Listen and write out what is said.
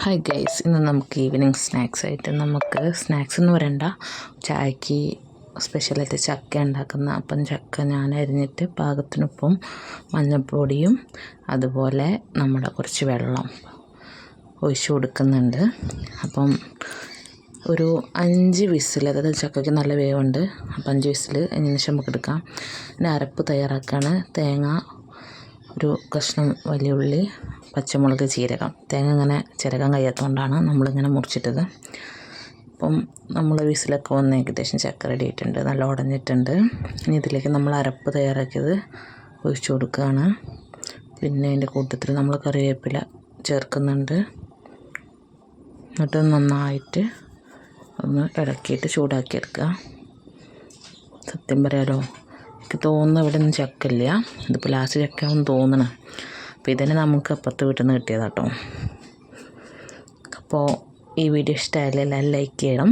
Hi guys, ഇന്ന് നമുക്ക് evening സ്നാക്സായിട്ട് snacks എന്ന് പറയണ്ട, ചായക്ക് സ്പെഷ്യലായിട്ട് ചക്ക ഉണ്ടാക്കുന്ന. അപ്പം ചക്ക ഞാൻ അരിഞ്ഞിട്ട് പാകത്തിനൊപ്പം മഞ്ഞൾപ്പൊടിയും അതുപോലെ നമ്മുടെ കുറച്ച് വെള്ളം ഒഴിച്ചു കൊടുക്കുന്നുണ്ട്. അപ്പം ഒരു 5 വിസിൽ, അതായത് ചക്കയ്ക്ക് നല്ല വേവുണ്ട്. അപ്പം 5 വിസിൽ അതിന് ശേഷം നമുക്ക് എടുക്കാം. പിന്നെ അരപ്പ് തയ്യാറാക്കുകയാണ്. തേങ്ങ, ഒരു കഷ്ണം വലിയ ഉള്ളി, പച്ചമുളക്, ജീരകം. തേങ്ങ ഇങ്ങനെ ചിരകാൻ കഴിയാത്തതുകൊണ്ടാണ് നമ്മളിങ്ങനെ മുറിച്ചിട്ടത്. അപ്പം നമ്മൾ വിസിലൊക്കെ വന്ന് ഏകദേശം ചക്ക റെഡി ആയിട്ടുണ്ട്, നല്ല ഉടഞ്ഞിട്ടുണ്ട്. ഇനി ഇതിലേക്ക് നമ്മൾ അരപ്പ് തയ്യാറാക്കിയത് ഒഴിച്ചു കൊടുക്കുകയാണ്. പിന്നെ അതിൻ്റെ കൂട്ടത്തിൽ നമ്മൾ കറിവേപ്പില ചേർക്കുന്നുണ്ട്. എന്നിട്ട് നന്നായിട്ട് ഒന്ന് ഇളക്കിയിട്ട് ചൂടാക്കിയെടുക്കുക. സത്യം പറയാലോ, എനിക്ക് തോന്നുന്നു ഇവിടെ ഒന്നും ചക്കയില്ല. ഇതിപ്പോൾ ലാസ്റ്റ് ചക്കയാണെന്ന് തോന്നണം. അപ്പോൾ ഇതിനെ നമുക്ക് അപ്പുറത്ത് വീട്ടിൽ നിന്ന് കിട്ടിയതാട്ടോ. അപ്പോൾ ഈ വീഡിയോ ഇഷ്ടമായാലും എല്ലാവരും ലൈക്ക് ചെയ്യണം.